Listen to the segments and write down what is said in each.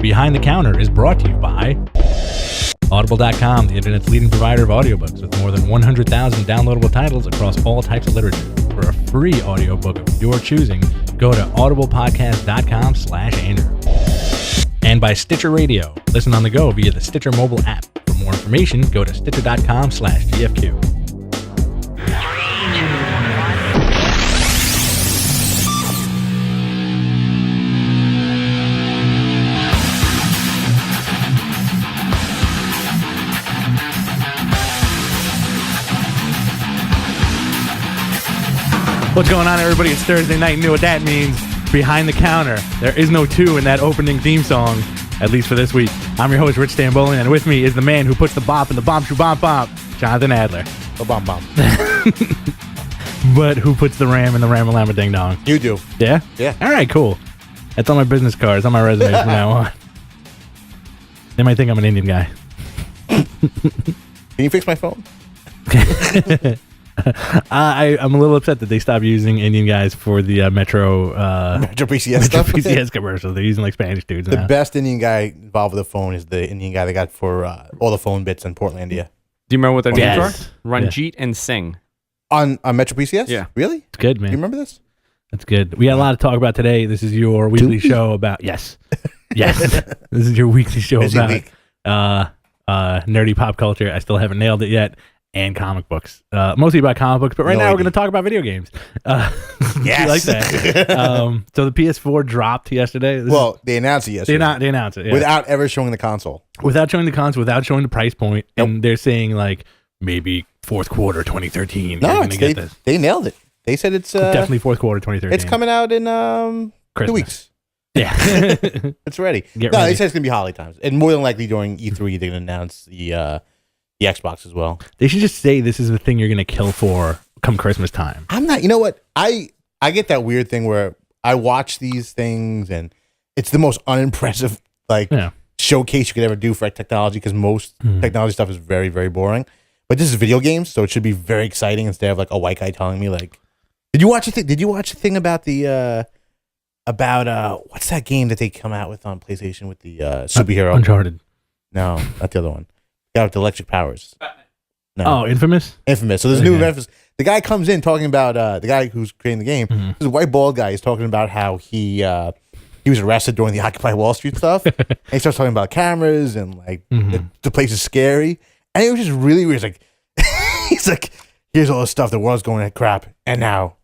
Behind the Counter is brought to you by Audible.com, the internet's leading provider of audiobooks with more than 100,000 downloadable titles across all types of literature. For a free audiobook of your choosing, go to audiblepodcast.com/Andrew. And by Stitcher Radio. Listen on the go via the Stitcher mobile app. For more information, go to stitcher.com/GFQ. What's going on, everybody? It's Thursday night. You know what that means. Behind the Counter. There is no 2 in that opening theme song, at least for this week. I'm your host, Rich Stambolian, and with me is the man who puts the bop in the bomb-shoo-bomb-bomb, Jonathan Adler. Bomb. But who puts the ram in the ram-a-lam-a-ding-dong? You do. Yeah? Yeah. All right, cool. That's on my business cards, on my resume from now on. They might think I'm an Indian guy. Can you fix my phone? I'm a little upset that they stopped using Indian guys for the Metro PCS Metro stuff. PCS commercials. They're using like Spanish dudes The now. best Indian guy involved with the phone is the Indian guy they got for all the phone bits in Portlandia. Do you remember what their names Yes. are? Ranjit and Singh. On Metro PCS? Yeah. Really? It's good, Do man. you remember this? That's good. We got a lot to talk about today. This is your weekly show about yes. This is your weekly show Busy about week. nerdy pop culture. I still haven't nailed it yet. And comic books. Mostly about comic books, but right now we're going to talk about video games. Yes. You like that. So the PS4 dropped yesterday. They announced it yesterday. They announced it. Yeah. Without ever showing the console. Without showing the console, without showing the price point. Nope. And they're saying like maybe fourth quarter 2013. No, you're gonna get this. they nailed it. They said it's Definitely fourth quarter 2013. It's coming out in 2 weeks. Yeah. It's ready. Get No, ready. they said it's going to be holiday times. And more than likely during E3, they're going to announce the Xbox as well. They should just say this is the thing you're going to kill for come Christmas time. I'm not, you know what? I get that weird thing where I watch these things and it's the most unimpressive showcase you could ever do for technology because most technology stuff is very, very boring. But this is video games, so it should be very exciting instead of like a white guy telling me like, Did you watch the thing about the what's that game that they come out with on PlayStation with the superhero? Uncharted. No, not the other one. The guy with the electric powers. No. Oh, Infamous? Infamous. So there's a new Infamous. The guy comes in talking about the guy who's creating the game. Mm-hmm. This white bald guy is talking about how he was arrested during the Occupy Wall Street stuff. And he starts talking about cameras and like the place is scary. And it was just really weird. It's like he's like, here's all the stuff the world's going at crap, and now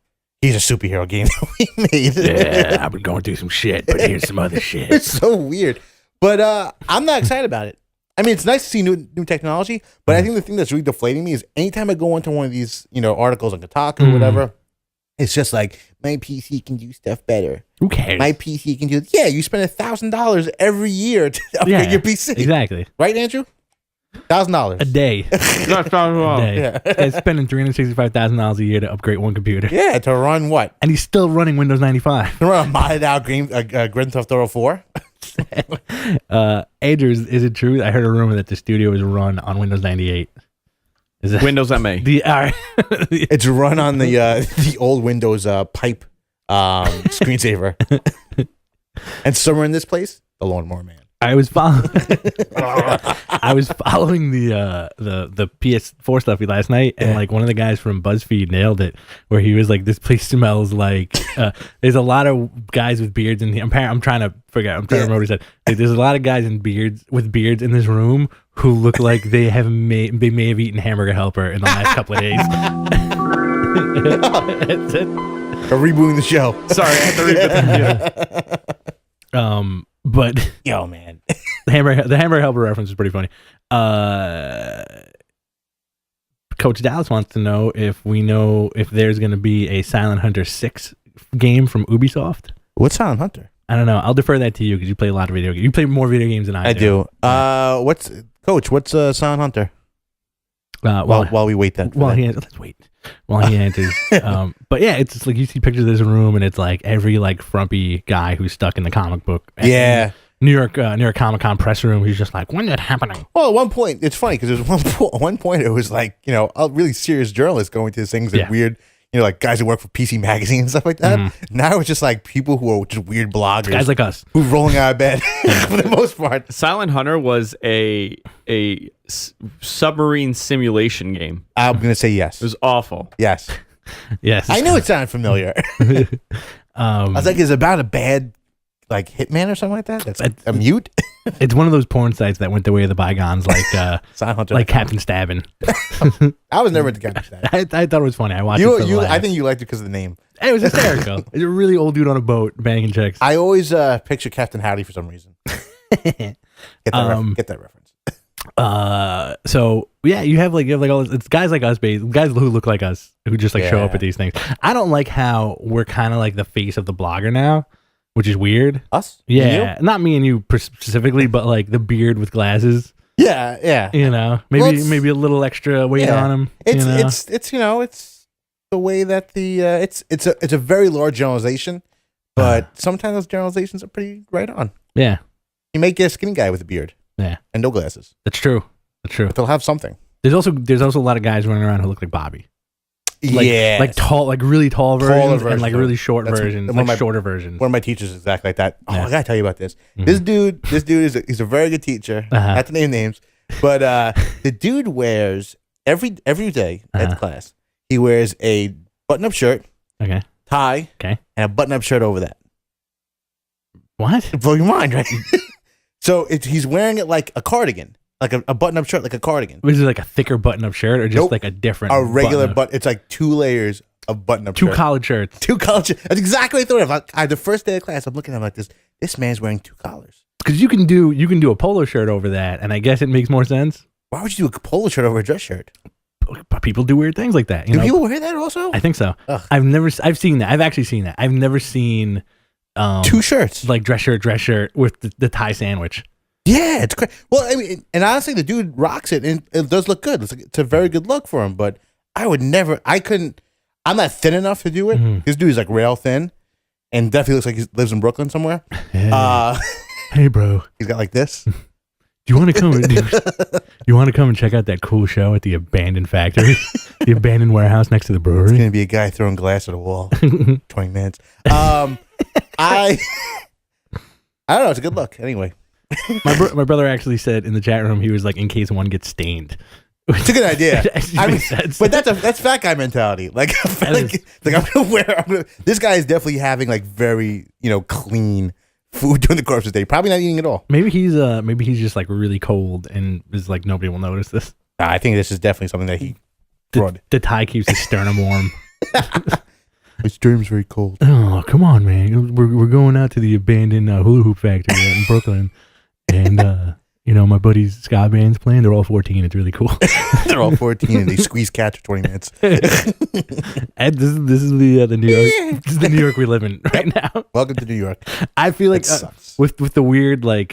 here's a superhero game that we made. Yeah, I've been going through some shit, but here's some other shit. It's so weird. But I'm not excited about it. I mean, it's nice to see new technology, but I think the thing that's really deflating me is anytime I go into one of these, articles on Kotaku or whatever, it's just like, my PC can do stuff better. Who cares? My PC can do. Yeah, you spend $1,000 every year to upgrade your PC. Exactly. Right, Andrew? $1,000 A day. That's not wrong. A day. Yeah. He's spending $365,000 a year to upgrade one computer. Yeah, to run what? And he's still running Windows 95. To run a modded out Grand Theft Auto 4? Andrew, is it true? I heard a rumor that the studio is run on Windows 98. Is that Windows MA. It's run on the old Windows pipe screensaver. And somewhere in this place, the Lawnmower Man. I was following the PS4 stuff last night, and like one of the guys from BuzzFeed nailed it, where he was like, "This place smells like." There's a lot of guys with beards in here. I'm trying to remember what he said. Like, there's a lot of guys with beards in this room who look like they may have eaten Hamburger Helper in the last couple of days. That's it. We're rebooting the show. Sorry, I had to read the computer. But yo, man, the Hamburger Helper reference is pretty funny. Coach Dallas wants to know if there's going to be a Silent Hunter 6 game from Ubisoft. What's Silent Hunter? I don't know. I'll defer that to you because you play a lot of video games. You play more video games than I do. What's Silent Hunter? While we wait then. Let's wait. While he answers. But yeah, it's just like you see pictures of this room, and it's like every like frumpy guy who's stuck in the comic book. Yeah. New York Comic-Con press room. He's just like, when did that happening? Well, at one point, it's funny because there's one point it was like, a really serious journalist going to these things and weird, like guys who work for PC Magazine and stuff like that. Now it's just like people who are just weird bloggers, Guys like us, who's rolling out of bed for the most part. Silent Hunter was a submarine simulation game. I'm gonna say yes. It was awful. Yes. yes. I knew it sounded familiar. I was like, is it about a bad like hitman or something like that? That's a mute. It's one of those porn sites that went the way of the bygones, like Silent Hunter, like Captain Stabbin. I was never into Captain Stabbin. I thought it was funny. I watched it for the laugh. I think you liked it because of the name. It was hysterical. It's a really old dude on a boat banging chicks. I always picture Captain Howdy for some reason. Get that reference. So yeah, you have like all this, it's guys like us, guys who look like us, who just like show up at these things. I don't like how we're kind of like the face of the blogger now, which is weird. Us? Yeah, not me and you specifically, but like the beard with glasses. Yeah. You know, maybe a little extra weight on him. It's the way that the it's a very large generalization, but sometimes those generalizations are pretty right on. Yeah, you may get a skinny guy with a beard. Yeah, and no glasses. That's true. But they'll have something. There's also a lot of guys running around who look like Bobby. Like tall, like really tall versions, and like really short versions, like shorter versions. One of my teachers is exactly like that. Oh, I gotta tell you about this. This dude he's a very good teacher. Not to name names, but the dude wears every day at class. He wears a button-up shirt, tie, and a button-up shirt over that. What? Blow your mind, right? So he's wearing it like a cardigan. Like a button-up shirt, like a cardigan. Was it like a thicker button-up shirt, or just like a different? A regular button. It's like 2 layers of button-up. Two collared shirts. 2 collared shirts. That's exactly what I thought of. The first day of class, I'm looking at him like this. This man's wearing 2 collars. Because you can do a polo shirt over that, and I guess it makes more sense. Why would you do a polo shirt over a dress shirt? People do weird things like that. Do people wear that also? I think so. Ugh. I've seen that. I've actually seen that. I've never seen 2 shirts, like dress shirt with the tie sandwich. Yeah, it's great. Well, I mean, and honestly, the dude rocks it, and it does look good. It's a very good look for him. But I couldn't. I'm not thin enough to do it. This dude is like rail thin, and definitely looks like he lives in Brooklyn somewhere. Hey, hey bro, he's got like this. Do you want to come? You want to come and check out that cool show at the abandoned factory, the abandoned warehouse next to the brewery? It's gonna be a guy throwing glass at a wall, 20 minutes. I don't know. It's a good look. Anyway. My brother actually said in the chat room, he was like, in case one gets stained. It's a good idea. I mean, but that's fat guy mentality. Like I'm gonna wear. This guy is definitely having like very clean food during the course of the day. Probably not eating at all. Maybe he's just like really cold and is like nobody will notice this. I think this is definitely something that he brought. The tie keeps his sternum warm. His sternum's very cold. Oh, come on, man. We're going out to the abandoned hula hoop factory in Brooklyn. And, my buddy's ska band's playing. They're all 14. It's really cool. They're all 14 and they squeeze cats for 20 minutes. And this is the New York. This is the New York we live in right now. Welcome to New York. I feel like with the weird like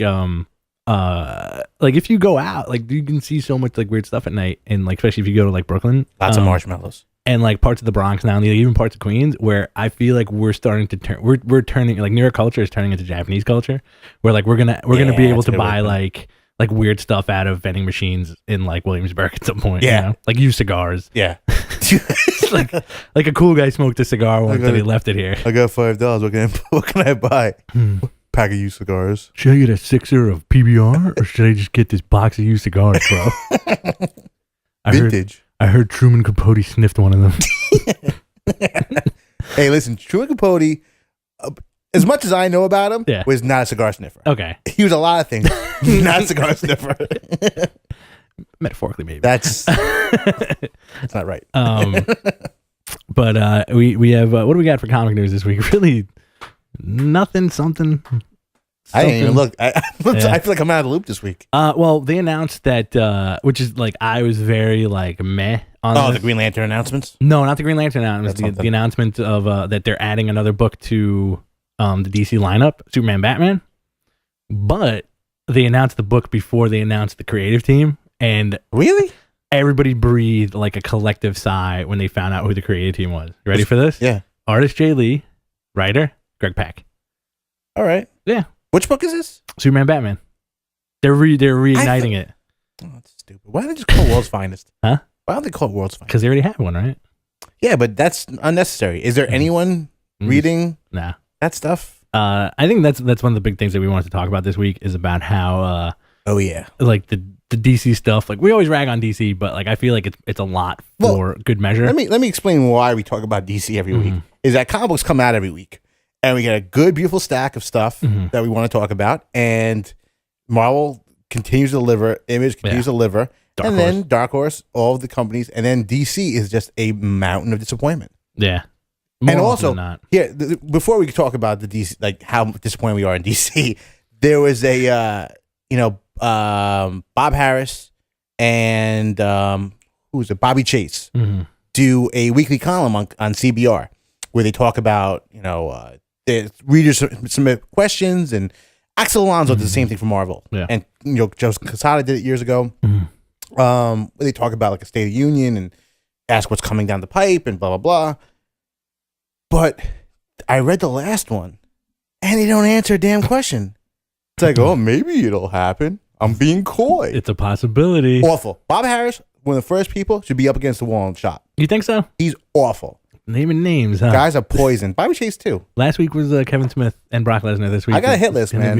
if you go out, like you can see so much like weird stuff at night, and like especially if you go to like Brooklyn, lots of marshmallows. And like parts of the Bronx now, and even parts of Queens, where I feel like we're starting to turn, we're turning, like New York culture is turning into Japanese culture, where like we're gonna be able to buy like weird stuff out of vending machines in like Williamsburg at some point. Yeah, like used cigars. Yeah, like a cool guy smoked a cigar once and he left it here. I got $5. What can I buy? Pack of used cigars. Should I get a 6er of PBR or should I just get this box of used cigars, bro? Vintage. I heard Truman Capote sniffed one of them. Hey, listen, Truman Capote, as much as I know about him, was not a cigar sniffer. Okay. He was a lot of things, not a cigar sniffer. Metaphorically, maybe. That's not right. But we have, what do we got for comic news this week? Really nothing, something. I didn't even look. I feel like I'm out of the loop this week. Well, they announced that, which is like, I was very like meh on the Green Lantern announcements? No, not the Green Lantern announcements. The announcement of that they're adding another book to the DC lineup, Superman, Batman. But they announced the book before they announced the creative team, and really, everybody breathed like a collective sigh when they found out who the creative team was. You ready for this? Yeah. Artist Jay Lee, writer Greg Pak. All right. Yeah. Which book is this? Superman, Batman. They're reigniting it. Oh, that's stupid. Why don't they just call it World's Finest? Huh? Why don't they call it World's Finest? Because they already have one, right? Yeah, but that's unnecessary. Is there anyone reading Nah. that stuff? I think that's one of the big things that we wanted to talk about this week is about how Oh yeah, like the DC stuff. Like we always rag on DC, but like I feel like it's a lot for good measure. Let me explain why we talk about DC every week. Is that comic books come out every week, and we get a good, beautiful stack of stuff that we want to talk about, and Marvel continues to deliver, Image continues to deliver, then Dark Horse, all of the companies, and then DC is just a mountain of disappointment. Yeah. And also, here before we talk about the DC, like how disappointed we are in DC, there was a Bob Harris and who's it? Bobby Chase do a weekly column on CBR where they talk about the readers submit questions, and Axel Alonso did the same thing for Marvel, and Joe Quesada did it years ago. Where they talk about like a State of the Union and ask what's coming down the pipe and blah blah blah. But I read the last one, and they don't answer a damn question. It's like, oh, maybe it'll happen. I'm being coy. It's a possibility. Awful. Bob Harris, one of the first people, should be up against the wall and shot. You think so? He's awful. Naming names, huh? Guys are poison. Bobby Chase too. Last week was Kevin Smith and Brock Lesnar. This week I got a hit list, man.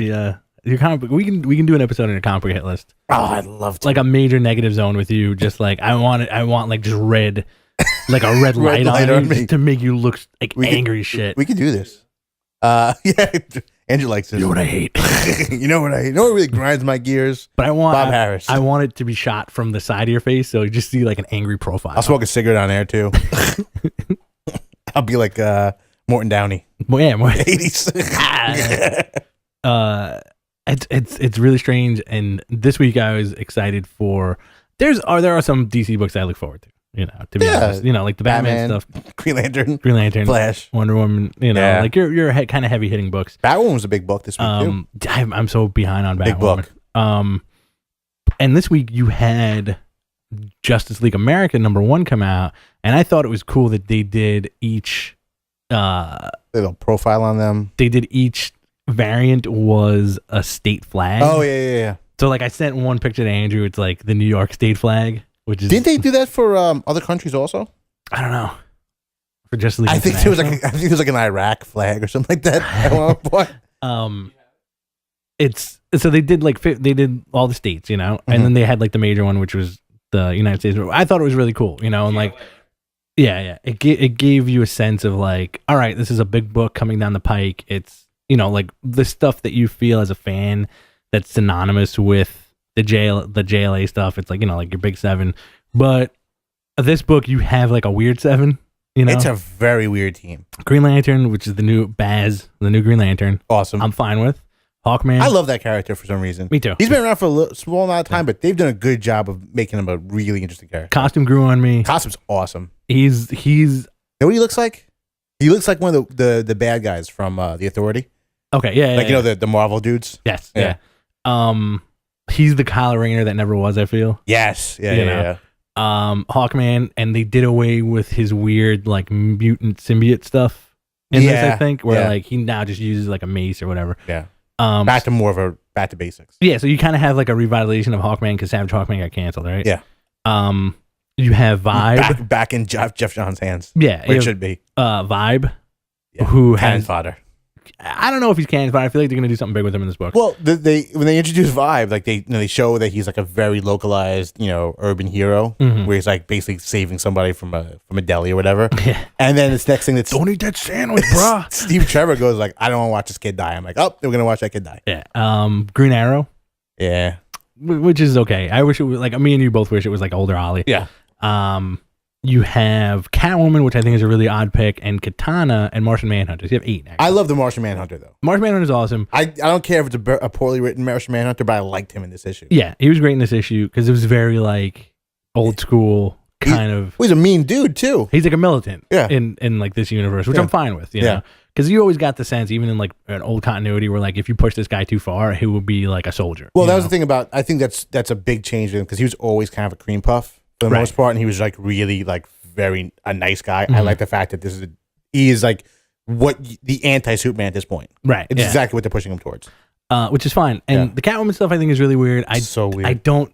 Your comic book, we can do an episode on your comic book hit list. Oh, I'd love to. Like a major negative zone with you. Just like I want like just red, like a red light on you, just to make you look like angry shit. We could do this. Yeah, Andrew likes this. You know what I hate? You know what I hate? You know what really grinds my gears? But I want Bob Harris. I want it to be shot from the side of your face, so you just see like an angry profile. I'll smoke a cigarette on air too. I'll be like Morton Downey. Well, yeah, more 80s. It's really strange. And this week I was excited for. There are some DC books I look forward to. To be honest, like the Batman stuff, Green Lantern, Flash, Wonder Woman. Like your kind of heavy hitting books. Batwoman was a big book this week too. I'm so behind on Batwoman. Big book. And this week you had Justice League America #1 come out, and I thought it was cool that they did each little profile on them. They did each variant was a state flag. Oh yeah. So like I sent one picture to Andrew. It's like the New York state flag. Which is, didn't they do that for other countries also? I don't know. For Justice League, I think it was like an Iraq flag or something like that at one point. It's so they did they did all the states, and then they had like the major one, which was the United States. I thought it was really cool, and like, yeah, it gave you a sense of like, all right, this is a big book coming down the pike. It's like the stuff that you feel as a fan that's synonymous with the JLA stuff. It's like like your big 7, but this book you have like a weird 7. It's a very weird team. Green Lantern, which is the new Baz, the new Green Lantern. Awesome. I'm fine with Hawkman. I love that character for some reason. Me too. He's been around for a small amount of time, but they've done a good job of making him a really interesting character. Costume grew on me. Costume's awesome. He's. You know what he looks like? He looks like one of the bad guys from The Authority. Okay, yeah. The Marvel dudes. Yes. Yeah. He's the Kyle Rayner that never was, I feel. Yes. Yeah. Hawkman, and they did away with his weird like mutant symbiote stuff in this, I think, where like he now just uses like a mace or whatever. Yeah. Back to basics. Yeah, so you kind of have like a revitalization of Hawkman because Savage Hawkman got canceled, right? Yeah. You have Vibe back in Geoff John's hands. Yeah, where it should be. Vibe, who has fodder. I don't know if he's cannon, but I feel like they're gonna do something big with him in this book. Well, when they introduce Vibe, like they show that he's like a very localized, urban hero, where he's like basically saving somebody from a deli or whatever. Yeah. And then this next thing that's don't eat that sandwich, brah. Steve Trevor goes like, I don't want to watch this kid die. I'm like, oh, we're gonna watch that kid die. Yeah. Green Arrow. Yeah. Which is okay. I wish it was like me and you both wish it was like older Ollie. Yeah. You have Catwoman, which I think is a really odd pick, and Katana and Martian Manhunter. So you have 8. Actually. I love the Martian Manhunter though. Martian Manhunter is awesome. I don't care if it's a poorly written Martian Manhunter, but I liked him in this issue. Yeah, he was great in this issue because it was very like old school kind of. He's a mean dude too. He's like a militant. Yeah. In like this universe, which I'm fine with. You know, because you always got the sense, even in like an old continuity, where like if you push this guy too far, he will be like a soldier. Well, that was the thing about. I think that's a big change in him because he was always kind of a cream puff for the most part, and he was like really like a nice guy. I like the fact that he is like what the anti-Superman at this point. Right. It's exactly what they're pushing him towards. Which is fine. And the Catwoman stuff I think is really weird. So weird. I don't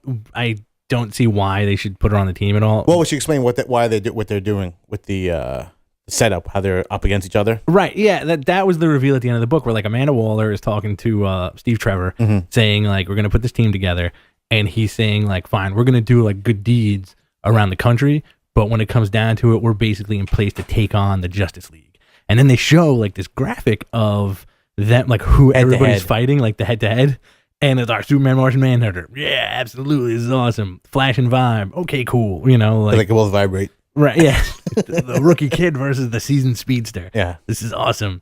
don't see why they should put her on the team at all. Well, we should explain why they do what they're doing with the setup, how they're up against each other. Right. Yeah. That was the reveal at the end of the book where like Amanda Waller is talking to Steve Trevor saying like, we're going to put this team together. And he's saying like, fine, we're going to do like good deeds around the country. But when it comes down to it, we're basically in place to take on the Justice League. And then they show like this graphic of them, like who everybody's fighting, like the head to head. And it's our Superman, Martian Manhunter. Yeah, absolutely. This is awesome. Flash and Vibe. Okay, cool. You know, like it will vibrate. Right. Yeah. The rookie kid versus the seasoned speedster. Yeah. This is awesome.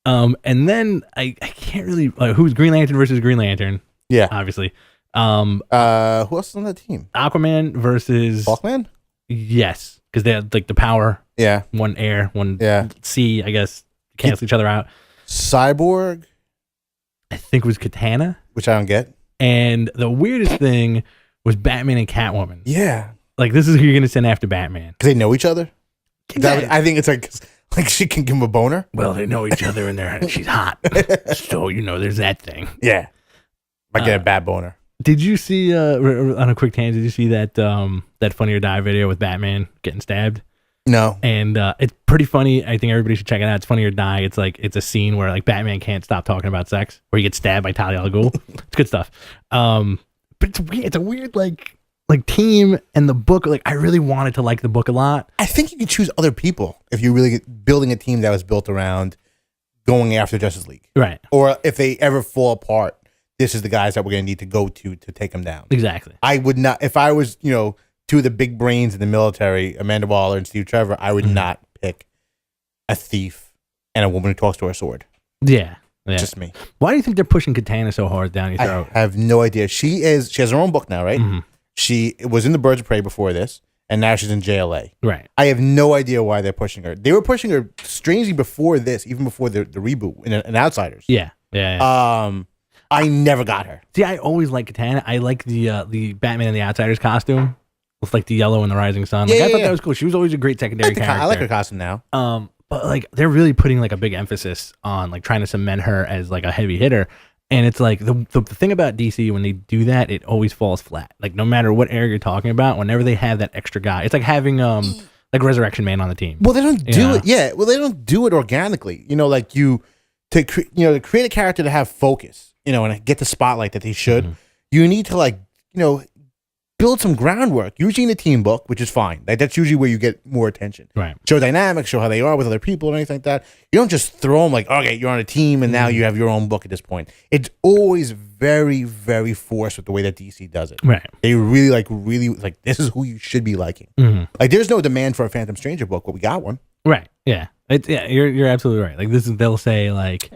And then I can't really, who's Green Lantern versus Green Lantern? Yeah. Obviously. Who else is on that team? Aquaman versus Hawkman? Yes. Because they had like the power. Yeah. One air, one Yeah. sea, I guess. Cancel each other out. Cyborg? I think it was Katana. Which I don't get. And the weirdest thing was Batman and Catwoman. Yeah. Like, this is who you're going to send after Batman. Because they know each other? I think it's like she can give him a boner. Well, they know each other and she's hot. So, you know, there's that thing. Yeah. I get a bad boner. Did you see, on a quick tangent, did you see that Funny or Die video with Batman getting stabbed? No. And it's pretty funny. I think everybody should check it out. It's Funny or Die. It's like, it's a scene where like Batman can't stop talking about sex, where he gets stabbed by Talia al Ghul. It's good stuff. But it's weird. It's a weird like team, and the book, like I really wanted to like the book a lot. I think you could choose other people if you really building a team that was built around going after Justice League. Right. Or if they ever fall apart, this is the guys that we're going to need to go to take them down. Exactly. I would not, if I was, you know, two of the big brains in the military, Amanda Waller and Steve Trevor, I would not pick a thief and a woman who talks to her sword. Yeah. Just me. Why do you think they're pushing Katana so hard down your throat? I have no idea. She has her own book now, right? Mm-hmm. She was in the Birds of Prey before this, and now she's in JLA. Right. I have no idea why they're pushing her. They were pushing her strangely before this, even before the reboot in Outsiders. Yeah. I never got her. See, I always like Katana. I like the Batman and the Outsiders costume with like the yellow and the rising sun. Like, I thought that was cool. She was always a great secondary character. I like her costume now. But like they're really putting like a big emphasis on like trying to cement her as like a heavy hitter. And it's like the thing about DC, when they do that, it always falls flat. Like no matter what era you're talking about, whenever they have that extra guy, it's like having like Resurrection Man on the team. Well, they don't do it. Yeah. Well, they don't do it organically. You know, like to create a character to have focus, you know, and get the spotlight that they should. Mm-hmm. You need to like, you know, build some groundwork. Usually in a team book, which is fine. Like that's usually where you get more attention. Right. Show dynamics, show how they are with other people and anything like that. You don't just throw them like, okay, you're on a team and now you have your own book at this point. It's always very, very forced with the way that DC does it. Right. They really like this is who you should be liking. Mm-hmm. Like there's no demand for a Phantom Stranger book, but we got one. Right. Yeah. You're absolutely right. Like they'll say like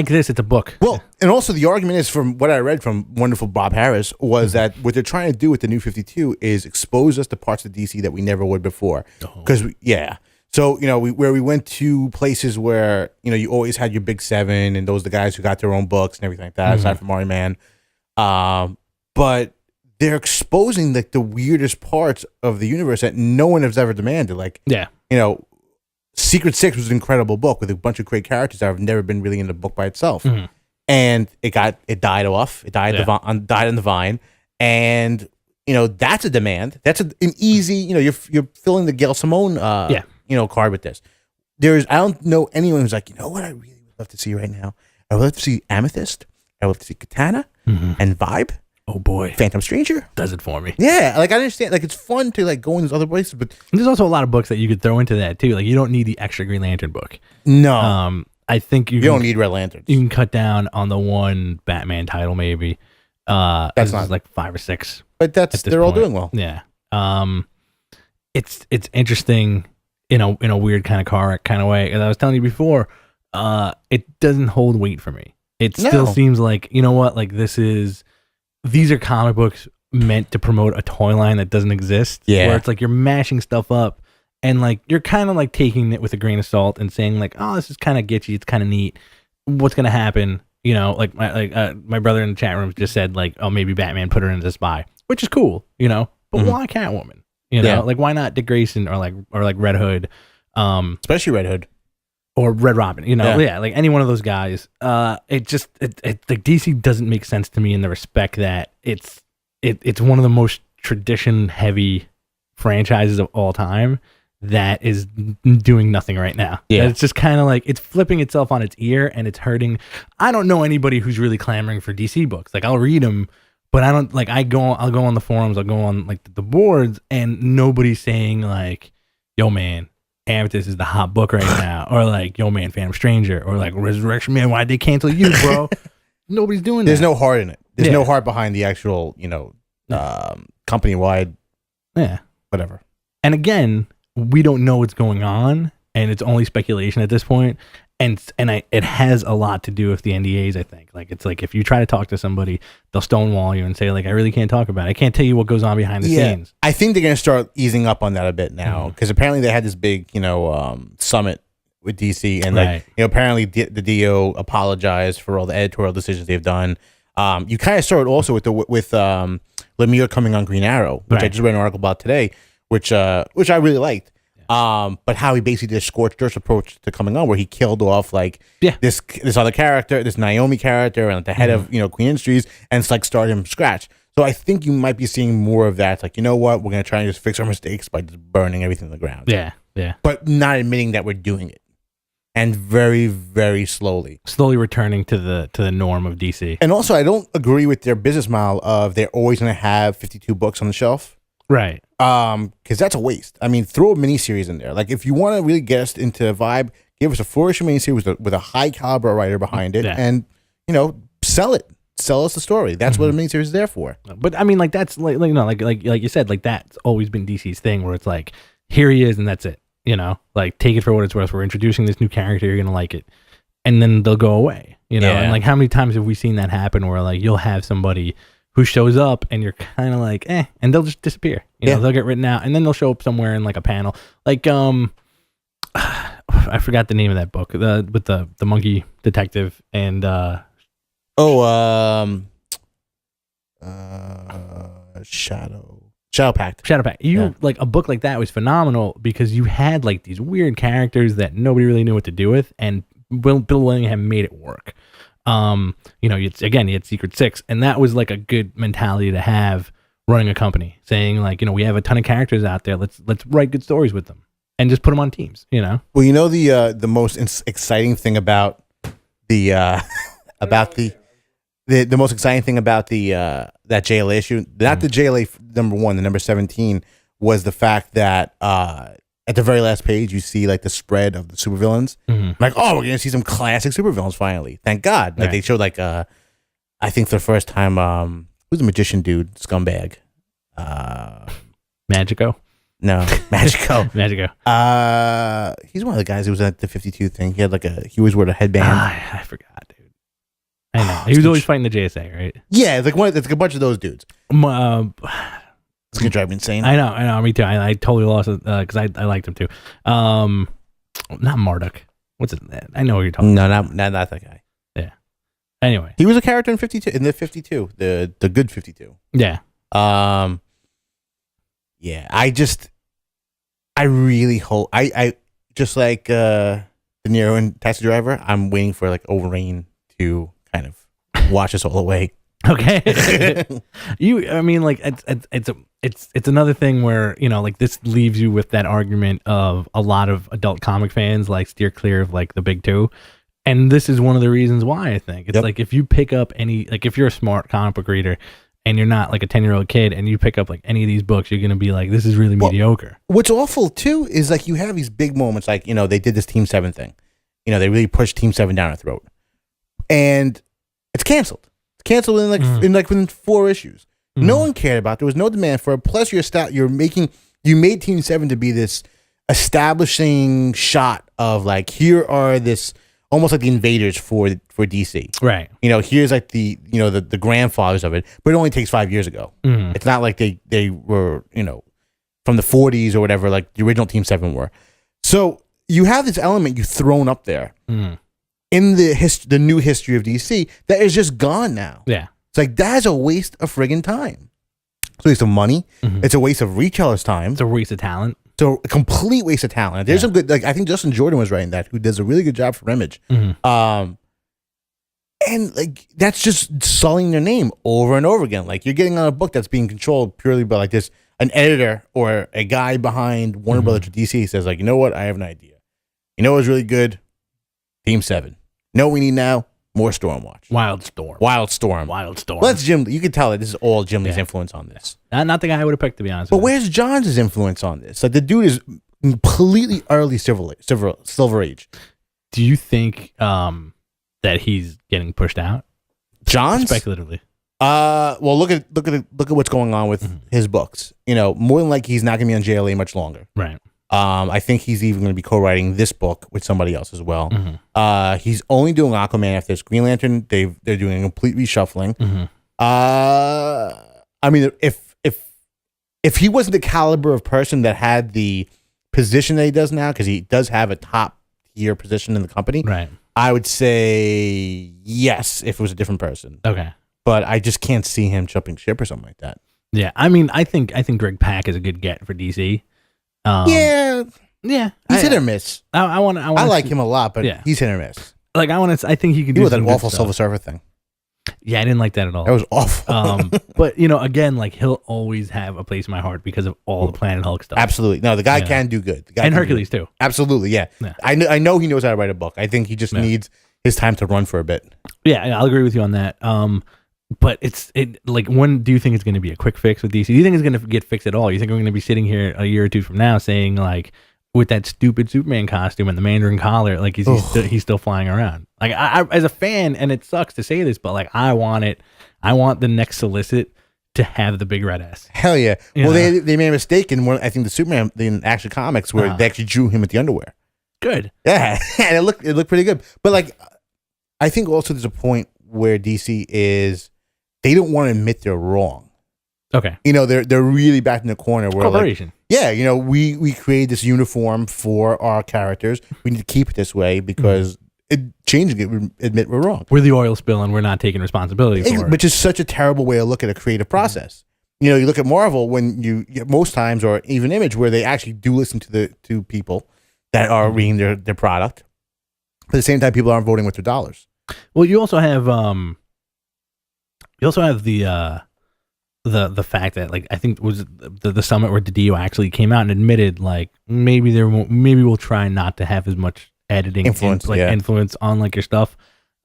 this, it's a book. Well, and also the argument is, from what I read from wonderful Bob Harris, was that what they're trying to do with the New 52 is expose us to parts of DC that we never would before. Because, So, you know, where we went to places where, you know, you always had your big seven and those are the guys who got their own books and everything like that, aside from Mario Man. But they're exposing like the weirdest parts of the universe that no one has ever demanded. Like, you know, Secret Six was an incredible book with a bunch of great characters that have never been really in the book by itself, and it died off. It died died on the vine, and you know that's a demand. That's an easy. You know, you're filling the Gail Simone you know card with this. I don't know anyone who's like, you know what I really would love to see right now. I would love to see Amethyst. I would love to see Katana and Vibe. Oh boy, Phantom Stranger does it for me. Yeah, like I understand. Like it's fun to like go in these other places, but there's also a lot of books that you could throw into that too. Like you don't need the extra Green Lantern book. No, I think you don't need Red Lanterns. You can cut down on the one Batman title maybe. That's not like 5 or 6. But they're all doing well. Yeah. It's interesting in a weird kind of car kind of way. As I was telling you before, it doesn't hold weight for me. It still seems like, you know what, like these are comic books meant to promote a toy line that doesn't exist. Yeah. Where it's like you're mashing stuff up and like you're kind of like taking it with a grain of salt and saying like, oh, this is kind of glitchy. It's kind of neat. What's going to happen? You know, like my brother in the chat room just said like, oh, maybe Batman put her in the spy, which is cool, you know, but why Catwoman? You know, like why not Dick Grayson or like Red Hood? Especially Red Hood. Or Red Robin, you know, like any one of those guys. It like DC doesn't make sense to me in the respect that it's one of the most tradition heavy franchises of all time that is doing nothing right now. Yeah. It's just kind of like it's flipping itself on its ear and it's hurting. I don't know anybody who's really clamoring for DC books. Like I'll read them, but I don't like I'll go on the forums, I'll go on like the boards, and nobody's saying like, yo man, Amethyst is the hot book right now, or like, yo man, Phantom Stranger, or like Resurrection Man, why'd they cancel you, bro? Nobody's doing There's that. no heart in it. There's no heart behind the actual, company wide whatever. And again, we don't know what's going on, and it's only speculation at this point. And it has a lot to do with the NDAs, I think. Like, it's like if you try to talk to somebody, they'll stonewall you and say, like, I really can't talk about it. I can't tell you what goes on behind the scenes. I think they're going to start easing up on that a bit now, because apparently they had this big, summit with DC, and apparently the DO apologized for all the editorial decisions they've done. You kind of saw it also with Lemire coming on Green Arrow, which I just read an article about today, which I really liked. But how he basically did a scorched earth approach to coming on, where he killed off this other character, this Naomi character, and the head of Queen Industries, and it's like started from scratch. So I think you might be seeing more of that. It's like, you know what, we're gonna try and just fix our mistakes by just burning everything to the ground. Yeah. But not admitting that we're doing it, and very, very slowly returning to the norm of DC. And also, I don't agree with their business model of they're always gonna have 52 books on the shelf. Right. Because that's a waste. I mean, throw a miniseries in there. Like, if you want to really get us into a vibe, give us a 4-issue miniseries with a high caliber writer behind it, and sell it. Sell us the story. That's what a miniseries is there for. But I mean, like that's like you said, like that's always been DC's thing, where it's like, here he is, and that's it. Like take it for what it's worth. We're introducing this new character. You're gonna like it, and then they'll go away. And like how many times have we seen that happen? Where like you'll have somebody who shows up and you're kind of like, and they'll just disappear. They'll get written out, and then they'll show up somewhere in like a panel. Like, I forgot the name of that book, with the monkey detective and Shadow Pact. Like a book like that was phenomenal because you had like these weird characters that nobody really knew what to do with, and Bill Willingham made it work. You had Secret Six, and that was like a good mentality to have running a company, saying like, we have a ton of characters out there. Let's write good stories with them and just put them on teams. Well, the most exciting thing about the most exciting thing about that JLA issue, not the JLA number 1, the number 17, was the fact that at the very last page, you see like the spread of the supervillains. Like, oh, we're gonna see some classic supervillains finally. Thank God. Like they showed like I think the first time who's the magician dude, scumbag? Magico. No, Magico. Magico. He's one of the guys who was at the 52 thing. He had he always wore a headband. I forgot, dude. I know. He was always fighting the JSA, right? Yeah, it's like a bunch of those dudes. It's gonna drive me insane. I know. Me too. I totally lost it because I liked him too. Not Marduk. What's it? I know what you're talking. No, not that guy. Yeah. Anyway, he was a character in the 52, the good 52. Yeah. Yeah. I really hope. I just like De Niro and Taxi Driver. I'm waiting for like Overeem to kind of wash us all away. Okay. It's another thing where, like this leaves you with that argument of a lot of adult comic fans like steer clear of like the big two. And this is one of the reasons why I think it's like, if you pick up if you're a smart comic book reader and you're not like a 10-year-old kid and you pick up like any of these books, you're going to be like, this is really mediocre. What's awful too is like you have these big moments, like, they did this Team 7 thing. They really pushed Team 7 down our throat. And it's canceled. Canceled within 4 issues. No one cared about it. There was no demand for it. Plus, you made Team 7 to be this establishing shot of like, here are this almost like the invaders for DC. Right. Here's like the grandfathers of it, but it only takes 5 years ago. It's not like they were from the 40s or whatever, like the original Team 7 were. So you have this element you've thrown up there. In the new history of DC that is just gone now. Yeah. It's like, that's a waste of friggin' time. It's a waste of money. It's a waste of retailers' time. It's a waste of talent. So a complete waste of talent. There's some good, like I think Justin Jordan was writing that, who does a really good job for Image. And And like that's just sullying their name over and over again. Like you're getting on a book that's being controlled purely by like this an editor or a guy behind Warner Brothers or DC says like, you know what, I have an idea. You know what's really good? Team 7. You know what we need now? More Stormwatch. Wildstorm. Well, that's Jim. You can tell that this is all Jim Lee's influence on this. Not the guy I would have picked, to be honest. But where's John's influence on this? Like the dude is completely early Silver Age. Do you think that he's getting pushed out? John's speculatively. Well, look at what's going on with his books. You know, more than likely he's not going to be on JLA much longer. Right. I think he's even going to be co-writing this book with somebody else as well. He's only doing Aquaman after this. Green Lantern, they're doing a complete reshuffling. I mean, if he wasn't the caliber of person that had the position that he does now, because he does have a top tier position in the company, right? I would say yes if it was a different person. Okay. But I just can't see him jumping ship or something like that. Yeah, I mean, I think Greg Pak is a good get for DC. Yeah, he's hit or miss. I like him a lot, but he's hit or miss. Like I think he could do that awful Silver Surfer thing. Yeah, I didn't like that at all. That was awful. But you know, again, like he'll always have a place in my heart because of all the Planet Hulk stuff. Absolutely, no, the guy can do good. The guy and Hercules too. Absolutely, yeah. I know he knows how to write a book. I think he just needs his time to run for a bit. Yeah, I'll agree with you on that. But like, when do you think it's going to be a quick fix with DC? Do you think it's going to get fixed at all? You think we're going to be sitting here a year or two from now saying like, with that stupid Superman costume and the Mandarin collar, like he's still flying around? Like I as a fan, and it sucks to say this, but like I want the next Solicit to have the big red S. Hell yeah! They made a mistake in one. I think the Superman in Action Comics where they actually drew him at the underwear. Good. Yeah, and it looked pretty good. But like, I think also there's a point where DC is. They don't want to admit they're wrong. Okay. You know, they're really back in the corner where corporation. Like, yeah, you know, we created this uniform for our characters. We need to keep it this way because changing it would admit we're wrong. We're the oil spill and we're not taking responsibility for it. Which is such a terrible way to look at a creative process. You know, you look at Marvel when you most times, or even Image, where they actually do listen to people that are reading their product. But at the same time, people aren't voting with their dollars. Well, you also have the fact that, like, I think it was the summit where the DO actually came out and admitted, like, maybe we'll try not to have as much editing influence on like your stuff.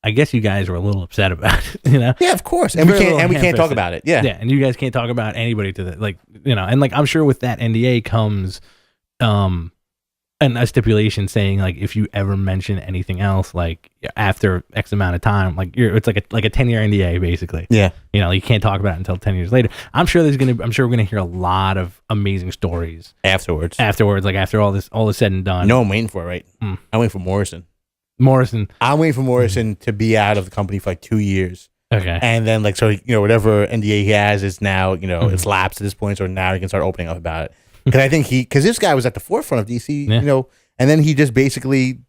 I guess you guys were a little upset about it, you know? Yeah, of course. And we can't talk about it. Yeah. Yeah, and you guys can't talk about anybody to that, like, you know, and like I'm sure with that NDA comes and a stipulation saying, like, if you ever mention anything else, like after X amount of time, like it's like a 10-year NDA basically. Yeah, you know, you can't talk about it until 10 years later. I'm sure we're gonna hear a lot of amazing stories afterwards. Like after all is said and done. No, I'm waiting for it. Right, I'm waiting for Morrison. I'm waiting for Morrison to be out of the company for like 2 years. Okay, and then like so, you know, whatever NDA he has is now, you know, it's lapsed at this point, so now he can start opening up about it. Because I think because this guy was at the forefront of DC, you know, and then he just basically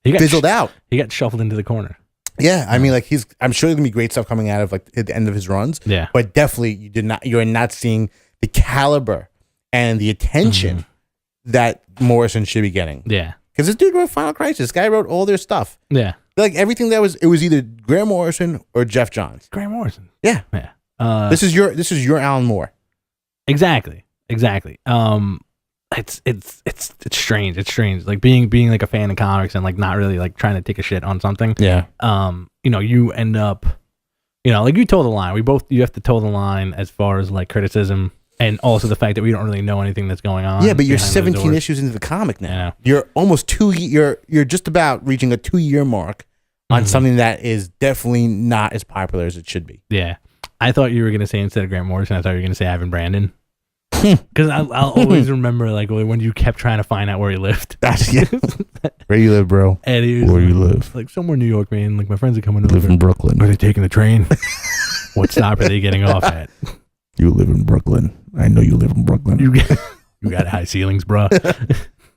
fizzled out. He got shuffled into the corner. Yeah, I mean, like I'm sure there's gonna be great stuff coming out of like at the end of his runs. Yeah, but definitely you're not seeing the caliber and the attention that Morrison should be getting. Yeah, because this dude wrote Final Crisis. This guy wrote all their stuff. Yeah, like everything it was either Grant Morrison or Geoff Johns. Grant Morrison. Yeah, yeah. This is your Alan Moore. Exactly. It's strange. It's strange. Like being like a fan of comics and like not really like trying to take a shit on something. Yeah. You know, you end up, you know, like you toe the line. You have to toe the line as far as like criticism and also the fact that we don't really know anything that's going on. Yeah, but you're 17 issues into the comic now. Yeah. You're almost you're just about reaching a 2-year mark on something that is definitely not as popular as it should be. Yeah. I thought you were gonna say, instead of Grant Morrison, I thought you were gonna say Ivan Brandon. Because I'll always remember like when you kept trying to find out where he lived. Where you live, bro? And he was where you live? Like somewhere in New York, man. Like my friends are coming over. Live in Brooklyn. Are they taking the train? What stop are they getting off at? You live in Brooklyn. I know you live in Brooklyn. You got high ceilings, bro.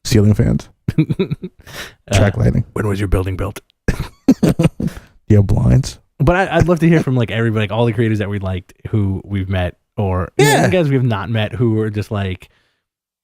Ceiling fans. Track lighting. When was your building built? You have blinds. But I'd love to hear from like everybody, like all the creators that we liked, who we've met, or even guys we have not met, who are just like,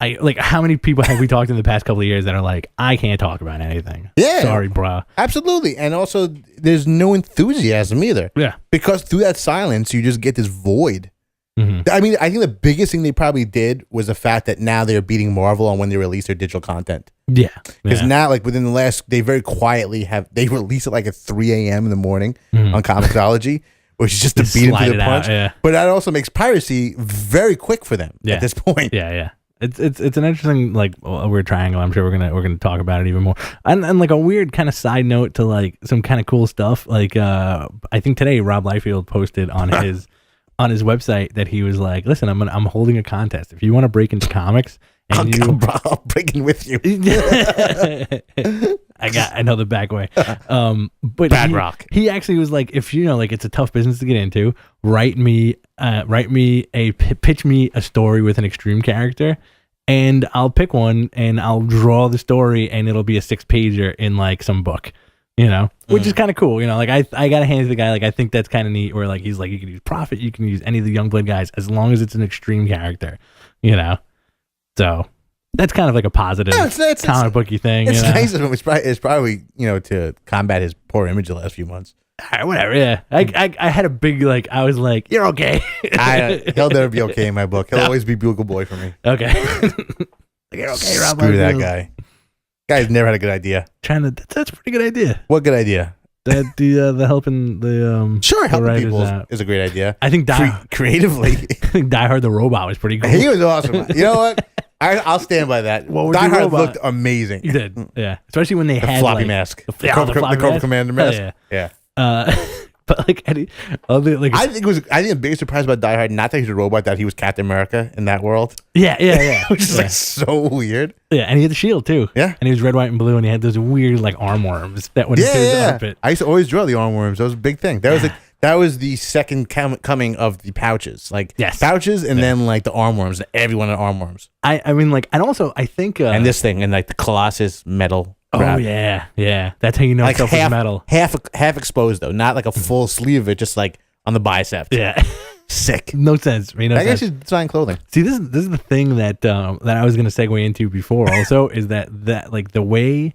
I like how many people have we talked in the past couple of years that are like, I can't talk about anything. Yeah. Sorry, bro. Absolutely. And also, there's no enthusiasm either. Yeah. Because through that silence, you just get this void. Mm-hmm. I mean, I think the biggest thing they probably did was the fact that now they're beating Marvel on when they release their digital content. Yeah. Because now, like within the last, they very quietly they release it like at 3 a.m. in the morning on Comixology, which is just to beat them to the punch. But that also makes piracy very quick for them at this point. Yeah. It's an interesting like weird triangle. I'm sure we're gonna talk about it even more. And like a weird kind of side note to like some kind of cool stuff. Like I think today Rob Liefeld posted on his website that he was like, listen, I'm holding a contest. If you want to break into comics, and I'll break in with you. I know the back way. But Bad rock. He actually was like, if you know, like it's a tough business to get into, pitch me a story with an extreme character, and I'll pick one and I'll draw the story, and it'll be a 6-pager in like some book, you know, which is kind of cool. You know, like I got to hand it to the guy. Like I think that's kind of neat. Where like he's like, you can use Prophet, you can use any of the Youngblood guys as long as it's an extreme character, you know. So that's kind of like a positive comic booky thing. It's nice of him. It's probably to combat his poor image the last few months. Whatever. Yeah, I had a big like. I was like, you're okay. He'll never be okay in my book. He'll always be Bugle Boy for me. Okay. You're okay, Rob. Screw that guy. Guy's never had a good idea. That's a pretty good idea. What good idea? That the helping the sure the helping people is a great idea. I think creatively. I think Die Hard the Robot was pretty cool. He was awesome. You know what? I'll stand by that. Die Hard looked amazing. He did, yeah. Especially when they had floppy like, mask, the Cobra Commander mask. Yeah. But like any other like, I think the biggest surprise about Die Hard, not that he's a robot, that he was Captain America in that world. Yeah. Which is like so weird. Yeah, and he had the shield too. Yeah, and he was red, white, and blue, and he had those weird like arm worms that went into his armpit. I used to always draw the arm worms. That was a big thing. That was the second coming of the pouches. Like pouches, and then like the arm worms. Everyone had arm worms. I mean like, and also I think and this thing and like the Colossus metal. Oh yeah. That's how you know like stuff is metal. Half exposed though, not like a full sleeve of it, just like on the bicep. Yeah, sick. No sense. I guess you design clothing. See, this is the thing that I was gonna segue into before. Also, is that like the way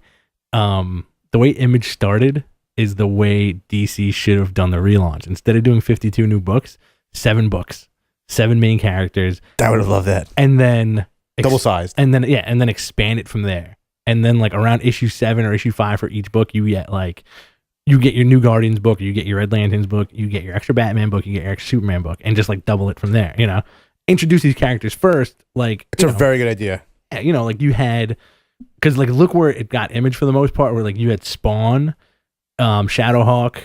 Image started is the way DC should have done the relaunch. Instead of doing 52 new books, 7 books, 7 main characters. I would have loved that. And then double sized. And then expand it from there. And then like around issue 7 or issue 5 for each book, you get your New Guardians book, you get your Red Lanterns book, you get your extra Batman book, you get your extra Superman book, and just like double it from there. You know, introduce these characters first. Like it's a very good idea. You know, like you had, because like look where it got Image for the most part, where like you had Spawn, Shadowhawk,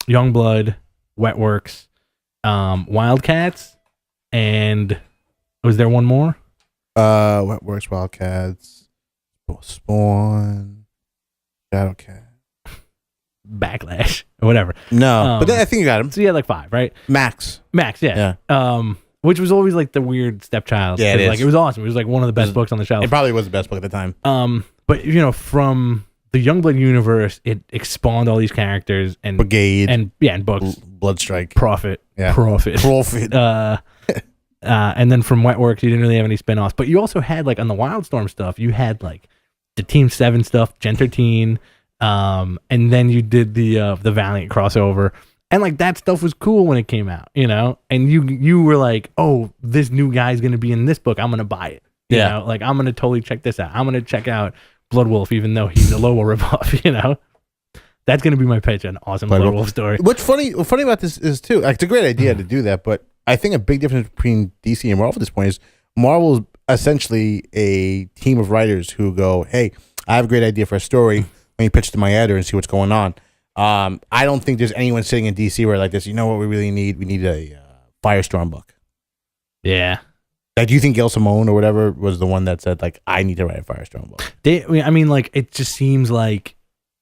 Youngblood, Wetworks, Wildcats, and was there one more? Wetworks, Wildcats, Spawn, Shadowcat, Backlash, or whatever. No, but then I think you got him. So you had like 5, right? Max, yeah. Which was always like the weird stepchild. Yeah, it is. Like it was awesome. It was like one of the best books on the shelf. It probably was the best book at the time. But you know, from the Youngblood universe, it spawned all these characters and Brigade and books. Bloodstrike, Prophet. And then from Wetworks, you didn't really have any spinoffs, but you also had like on the Wildstorm stuff, you had like the Team 7 stuff, Genter Teen, and then you did the Valiant crossover, and like that stuff was cool when it came out, you know. And you were like, oh, this new guy's gonna be in this book, I'm gonna buy it. You know? Like I'm gonna totally check this out. I'm gonna check out Blood Wolf, even though he's a Lobo ripoff, you know. That's gonna be my pitch, an awesome Blood Wolf story. What's funny about this is too, like, it's a great idea to do that, but I think a big difference between DC and Marvel at this point is Marvel's essentially a team of writers who go, hey, I have a great idea for a story. Let me pitch it to my editor and see what's going on. I don't think there's anyone sitting in DC where like this, you know what we really need? We need a Firestorm book. Yeah. Like, do you think Gail Simone or whatever was the one that said, like, I need to write a Firestorm book? I mean, like, it just seems like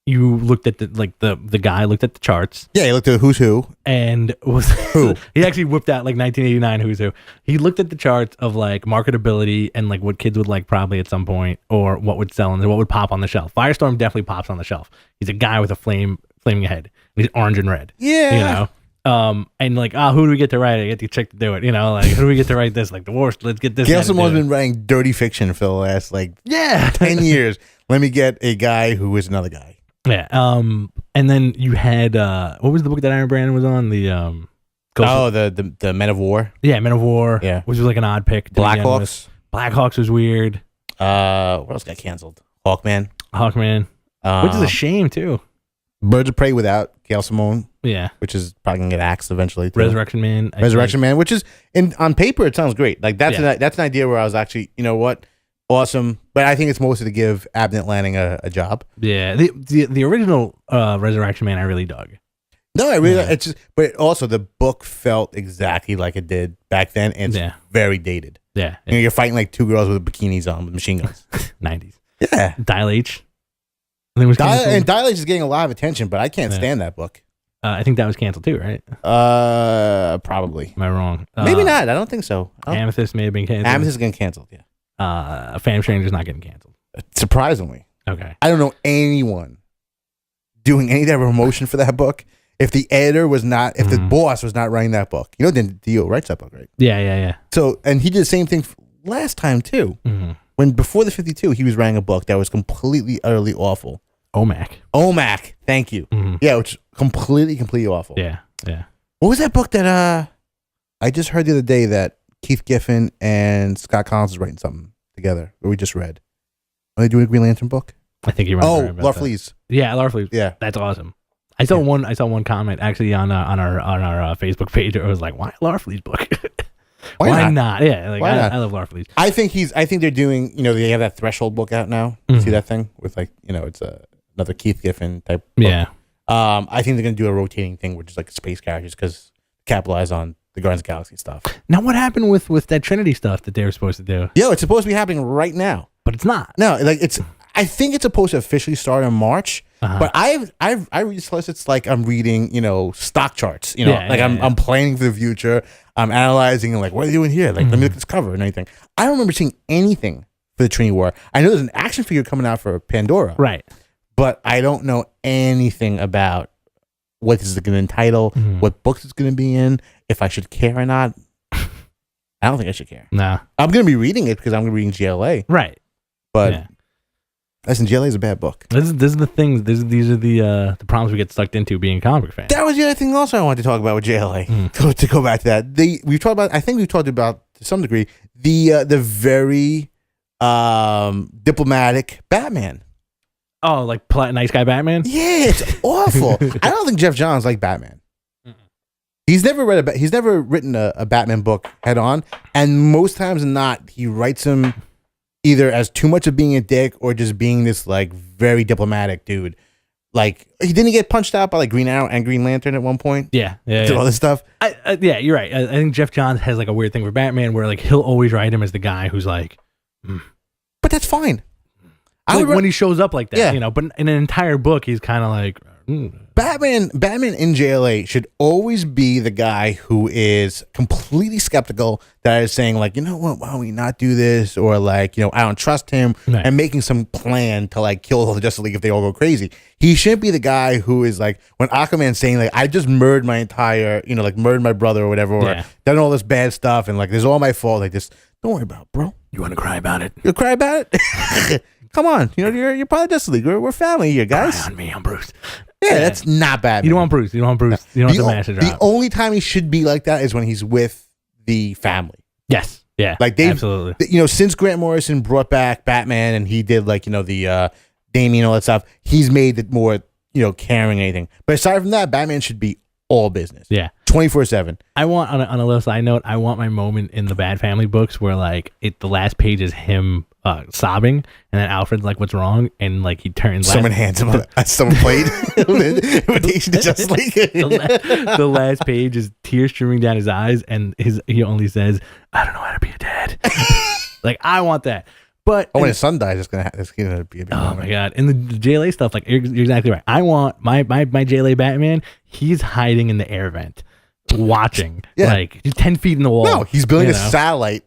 you looked at the guy looked at the charts. Yeah, he looked at who's who. And was who? He actually whipped out like 1989 who's who. He looked at the charts of like marketability and like what kids would like probably at some point, or what would sell and what would pop on the shelf. Firestorm definitely pops on the shelf. He's a guy with a flaming head. He's orange and red. Yeah. You know? And like, who do we get to write it? I get the chick to do it. You know, like, who do we get to write this? Like, the worst. Let's get this. Gail guy to do Simone's it. been writing dirty fiction for the last like Yeah. 10 years. Let me get a guy who is another guy. Yeah. And then you had what was the book that Iron Brandon was on? The The Men of War. Yeah, Men of War. Yeah. Which was like an odd pick. to begin Blackhawks. with. Blackhawks was weird. What else got canceled? Hawkman. Hawkman. Which is a shame too. Birds of Prey without Gail Simone, Yeah. which is probably gonna get axed eventually. Too. Resurrection Man. Resurrection Man, which is on paper it sounds great. Like that's an idea where I was actually, you know what, awesome. But I think it's mostly to give Abnett Lanning a job. Yeah. The original Resurrection Man I really dug. No, I really it's just, but also the book felt exactly like it did back then, and it's very dated. Yeah. You know, you're fighting like two girls with bikinis on with machine guns. 90s. Yeah. Dial H. I think was and Dial H is getting a lot of attention, but I can't stand that book. I think that was canceled too, right? Probably. Am I wrong? Maybe not. I don't think so. Amethyst may have been canceled. Amethyst is getting canceled. Yeah. Phantom Stranger's not getting canceled. Surprisingly, Okay. I don't know anyone doing any type of promotion for that book. If the editor was not, if the boss was not writing that book, you know, then Dio writes that book, right? Yeah. So, and he did the same thing last time too. Mm-hmm. When before the 52, he was writing a book that was completely, utterly awful. OMAC. Thank you. Mm-hmm. Yeah, which is completely awful. Yeah. What was that book that I just heard the other day that Keith Giffen and Scott Collins is writing something together, where we just read? Are they doing a Green Lantern book? I think you're right. Oh, Larfleeze. Yeah, Larfleeze. Yeah, that's awesome. I saw one comment actually on our Facebook page. It was like, why a Larfleeze book? Why not? Yeah, like I love Larfleeze. I think they're doing. You know, they have that Threshold book out now. Mm-hmm. See that thing with like, you know, it's another Keith Giffen type book. Yeah. I think they're gonna do a rotating thing, which is like space characters, because capitalize on the Guardians of the Galaxy stuff. Now, what happened with that Trinity stuff that they were supposed to do? Yo, it's supposed to be happening right now, but it's not. No, like I think it's supposed to officially start in March. But I read solicits like I'm reading, you know, stock charts. You know, I'm planning for the future. I'm analyzing and like, what are they doing here? Like, let me look at this cover and anything. I don't remember seeing anything for the Trinity War. I know there's an action figure coming out for Pandora, right? But I don't know anything about what this is going to entitle, what books it's going to be in, if I should care or not. I don't think I should care. Nah, I'm going to be reading it because I'm going to be reading GLA, right? But. Listen, GLA is a bad book. This is the things. These are the problems we get sucked into being a comic fan. That was the other thing also I wanted to talk about with JLA. To go back to that, I think we've talked about to some degree the very diplomatic Batman. Oh, like nice guy Batman? Yeah, it's awful. I don't think Geoff Johns like Batman. He's never written a Batman book head on, and most times than not, he writes him either as too much of being a dick or just being this like very diplomatic dude. Like, he didn't get punched out by like Green Arrow and Green Lantern at one point. Yeah. All this stuff. Yeah, you're right. I think Geoff Johns has like a weird thing for Batman where like he'll always write him as the guy who's like, but that's fine. Like when he shows up like that, you know. But in an entire book, he's kind of like. Batman in JLA should always be the guy who is completely skeptical, that is saying like, you know what, why don't we not do this, or like, you know, I don't trust him, right, and making some plan to like kill all the Justice League if they all go crazy. He shouldn't be the guy who is like, when Aquaman's saying like, I just murdered my entire, you know, like murdered my brother or whatever, or done all this bad stuff, and like, this is all my fault. Like, just don't worry about it, bro. You want to cry about it? You cry about it? Come on, you know, you're part of Justice League. We're family here, guys. Cry on me, I'm Bruce. Yeah, that's not bad. You don't want Bruce. You don't want Bruce. You don't want the The only time he should be like that is when he's with the family. Yes. Yeah. Like they absolutely. You know, since Grant Morrison brought back Batman and he did like, you know, the Damian and all that stuff, he's made it more, you know, caring anything. But aside from that, Batman should be all business. Yeah. 24/7. I want on a little side note, I want my moment in the Bad Family books where like the last page is him sobbing, and then Alfred's like, "What's wrong?" And like he turns. Someone hands him someone played invitation to Justice League. The last page is tears streaming down his eyes, and he only says, "I don't know how to be a dad." Like, I want that. But when his son dies, it's gonna be a big moment. My god! And the JLA stuff, like you're exactly right. I want my JLA Batman. He's hiding in the air vent, watching. Yeah. Like he's 10 feet in the wall. No, he's building a satellite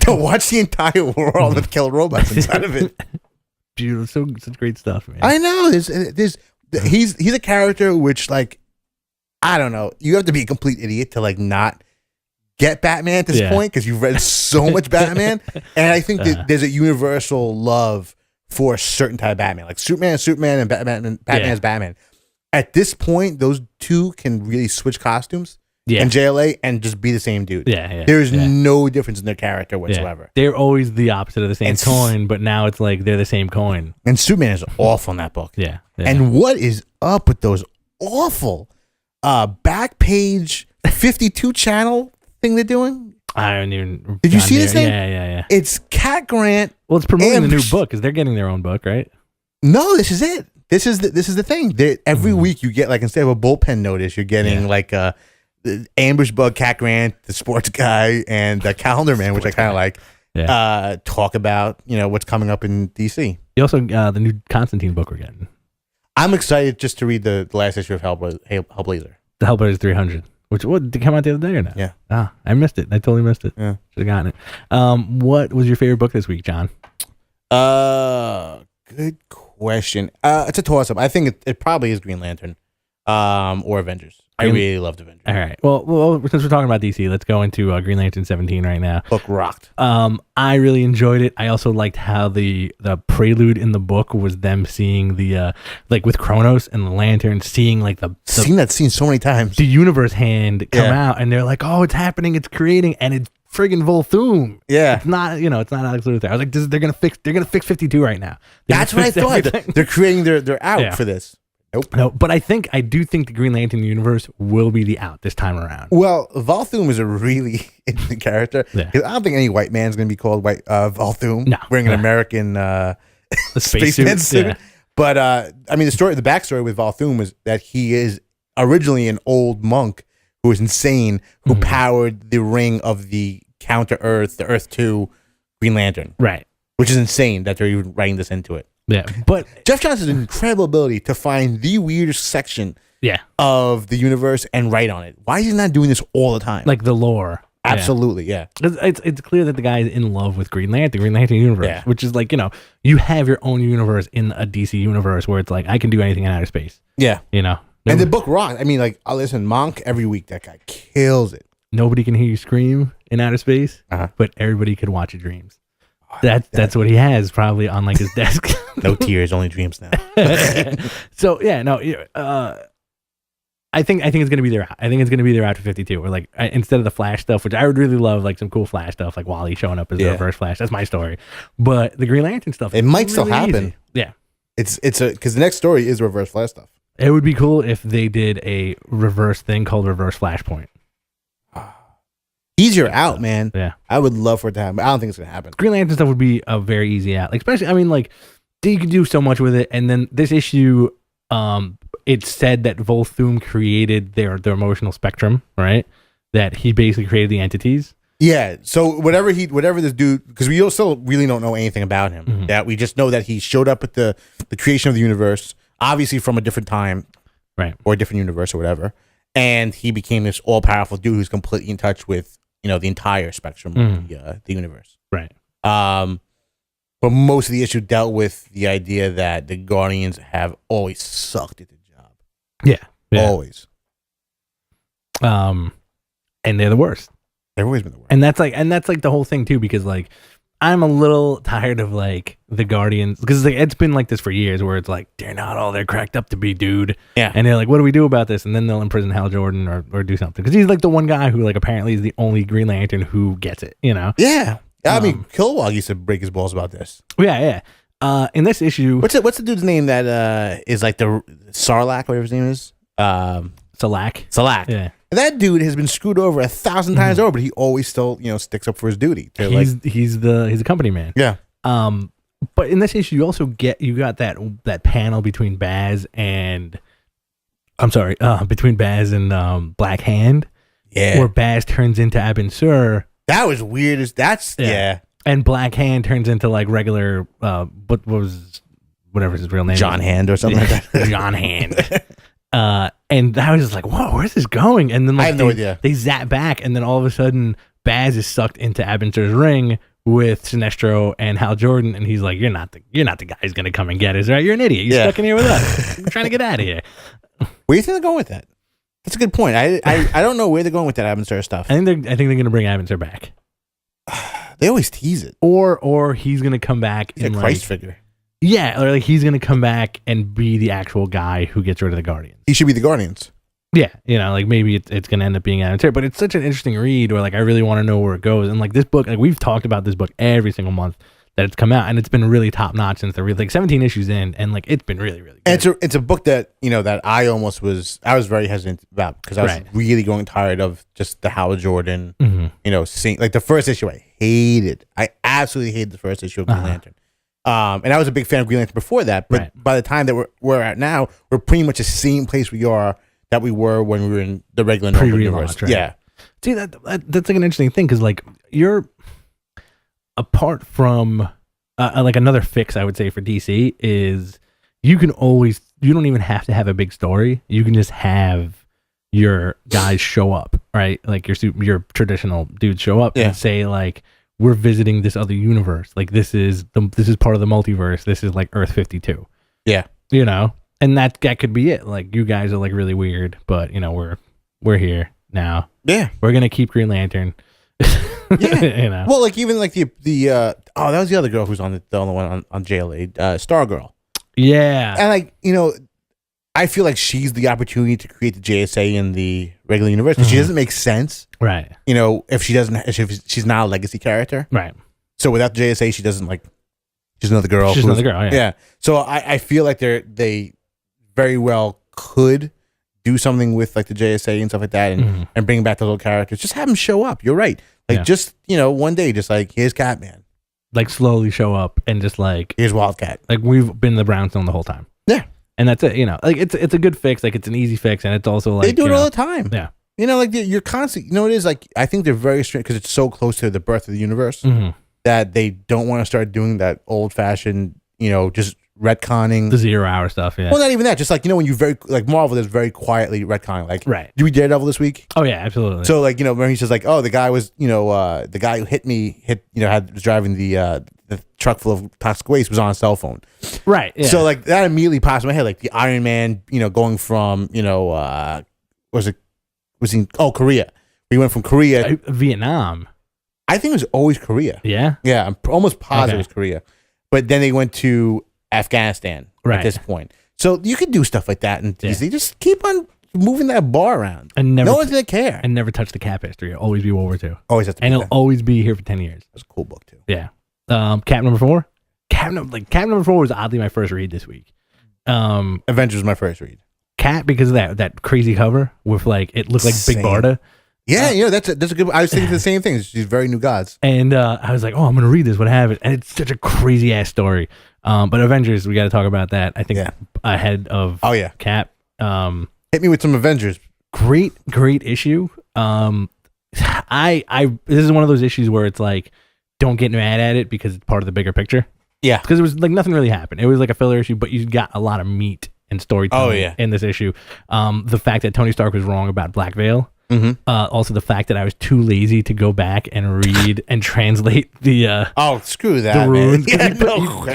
to watch the entire world with killer robots inside of it. Beautiful, such great stuff, man. I know. He's a character which, like, I don't know. You have to be a complete idiot to like not get Batman at this point because you've read so much Batman. And I think that there's a universal love for a certain type of Batman. Like Superman is Superman and Batman is Batman. At this point, those two can really switch costumes in JLA and just be the same dude. There is no difference in their character whatsoever. They're always the opposite of the same coin, but now it's like they're the same coin. And Superman is awful in that book. And what is up with those awful back page 52 channel thing they're doing? I don't even. Did you see this thing? Yeah. It's Cat Grant. Well, it's promoting the new book because they're getting their own book, right? No, this is it. This is the thing. Every week you get like instead of a bullpen notice, you're getting like the Ambush Bug, Cat Grant, the sports guy, and the Calendar Man, which I kind of like. Talk about what's coming up in DC. You also the new Constantine book we're getting. I'm excited just to read the last issue of Hellblazer. The Hellblazer 300. Which did it come out the other day or not? Yeah. I missed it. I totally missed it. Yeah. Should have gotten it. What was your favorite book this week, John? Good question. It's a toss-up. I think it probably is Green Lantern or Avengers. I really loved Avengers. All right. Well, since we're talking about DC, let's go into Green Lantern 17 right now. Book rocked. I really enjoyed it. I also liked how the prelude in the book was them seeing the like with Kronos and the Lantern, seeing like seen that scene so many times. The universe hand come out, and they're like, "Oh, it's happening! It's creating!" And it's friggin' Volthoom. Yeah, it's not it's not Alex Luthor. I was like, they're gonna fix 52 right now. That's what I thought. They're creating their out for this. Nope. No, but I do think the Green Lantern universe will be the out this time around. Well, Volthoom is a really interesting character. I don't think any white man's going to be called Volthoom. No. Wearing an American spaceman suit. Yeah. But, I mean, the backstory with Volthoom is that he is originally an old monk who was insane, who powered the ring of the Counter-Earth, the Earth 2 Green Lantern. Right. Which is insane that they're even writing this into it. Yeah, but Geoff Johns has an incredible ability to find the weirdest section of the universe and write on it. Why is he not doing this all the time? Like the lore. Absolutely, yeah. It's clear that the guy is in love with Green Lantern universe, which is like, you have your own universe in a DC universe where it's like, I can do anything in outer space. Yeah. And the book rocked. I mean, like, listen, Monk, every week, that guy kills it. Nobody can hear you scream in outer space, but everybody can watch your dreams. That's what he has probably on like his desk. No tears, only dreams now. So I think it's gonna be there. I think it's gonna be there after 52. Or like instead of the Flash stuff, which I would really love, like some cool Flash stuff, like Wally showing up as the reverse Flash. That's my story. But the Green Lantern stuff, it might still happen. Easy. Yeah, it's because the next story is reverse Flash stuff. It would be cool if they did a reverse thing called Reverse Flashpoint. Easier out, man. Yeah, I would love for it to happen. But I don't think it's gonna happen. Green Lantern stuff would be a very easy out. Like, especially, I mean, like you can do so much with it. And then this issue, it said that Volthoom created their emotional spectrum, right? That he basically created the entities. Yeah. So whatever this dude, because we still really don't know anything about him. That we just know that he showed up at the creation of the universe, obviously from a different time, right, or a different universe or whatever. And he became this all powerful dude who's completely in touch with the entire spectrum of the universe. Right. But most of the issue dealt with the idea that the Guardians have always sucked at the job. Yeah. Always. And they're the worst. They've always been the worst. And that's like the whole thing too, because like I'm a little tired of like the Guardians, because like, it's been like this for years where it's like they're not all they're cracked up to be, dude. Yeah. And they're like, what do we do about this? And then they'll imprison Hal Jordan or do something, because he's like the one guy who like apparently is the only Green Lantern who gets it. Yeah. I mean, Kilowog used to break his balls about this. Yeah. In this issue, what's the dude's name that is like the Sarlacc, whatever his name is? Salac. Yeah. That dude has been screwed over 1,000 times over, but he always still, sticks up for his duty. He's a company man. Yeah. But in this issue, you got that panel between Baz and Black Hand. Yeah. Where Baz turns into Abin Sur. That was weird. Yeah. And Black Hand turns into like regular whatever his real name, John Hand or something like that. John Hand. And I was just like, whoa, where's this going? And then like, I have no idea. They zap back, and then all of a sudden, Baz is sucked into Abin Sur's ring with Sinestro and Hal Jordan, and he's like, "You're not the guy who's gonna come and get us, right? You're an idiot. You're stuck in here with us. We're trying to get out of here." Where do you think they're going with that? That's a good point. I don't know where they're going with that Avengers stuff. I think they're gonna bring Avengers back. They always tease it. Or he's gonna come back He's in a Christ figure. Yeah, or like he's gonna come back and be the actual guy who gets rid of the Guardians. He should be the Guardians. Yeah, like maybe it's gonna end up being Avatar, but it's such an interesting read where like I really want to know where it goes. And like this book, like we've talked about this book every single month that it's come out, and it's been really top notch since they're like 17 issues in, and like it's been really really good. And it's a book that that I was very hesitant about because I was really growing tired of just the Howard Jordan, seeing like the first issue I hated. I absolutely hated the first issue of Green Lantern. And I was a big fan of Green Lantern before that, but by the time that we're at now, we're pretty much the same place we were when we were in the regular universe. Right? Yeah. See, that's like an interesting thing because like you're apart from like another fix I would say for DC is you don't even have to have a big story. You can just have your guys show up, right? Like your traditional dudes show up and say like, we're visiting this other universe. Like this is part of the multiverse. This is like Earth 52. Yeah. And that could be it. Like you guys are like really weird, but we're here now. Yeah. We're going to keep Green Lantern. Yeah. Well, like even like the that was the other girl who's on the only one on JLA, Stargirl. Yeah. And like, I feel like she's the opportunity to create the JSA in the regular universe because she doesn't make sense. Right. If she's not a legacy character. Right. So without the JSA, she doesn't like, she's another girl. She's another girl, yeah. So I feel like they very well could do something with like the JSA and stuff like that and bring back the little characters. Just have them show up. You're right. Like just, one day, just like, here's Catman. Like slowly show up and just like, here's Wildcat. Like we've been the Brownstone the whole time. Yeah. And that's it, like it's a good fix. Like it's an easy fix. And it's also like, they do it all the time. Yeah. Like you're constant, it is like, I think they're very strict because it's so close to the birth of the universe that they don't want to start doing that old fashioned, just retconning the 0 hour stuff. Yeah. Well, not even that. Just like, when you like Marvel is very quietly retconning. Like, do we Daredevil this week? Oh yeah, absolutely. So like, when he says like, oh, the guy was, the guy who was driving the truck full of toxic waste was on a cell phone. Right. Yeah. So like that immediately pops in my head. Like the Iron Man, going from, Korea. We went from Korea. Vietnam. I think it was always Korea. Yeah? Yeah, I'm almost positive it was Korea. But then they went to Afghanistan at this point. So you could do stuff like that and just keep on moving that bar around. And no one's going to care. And never touch the Cap history. It'll always be World War II. Always have to be. And it'll always be here for 10 years. That's a cool book too. Yeah. Cap number 4? Cap number 4 was oddly my first read this week. Avengers was my first read. Cap because of that crazy cover with like it looked like Big Barda. Yeah, that's a good. I was thinking the same thing. These very new gods. And I was like, oh, I'm gonna read this. What happened? And it's such a crazy ass story. But Avengers, we got to talk about that. I think ahead of Cap. Hit me with some Avengers. Great issue. I this is one of those issues where it's like, don't get mad at it because it's part of the bigger picture. Yeah, because it was like nothing really happened. It was like a filler issue, but you got a lot of meat and storytelling in this issue. The fact that Tony Stark was wrong about Black Veil. Also the fact that I was too lazy to go back and read and translate the screw that, the runes.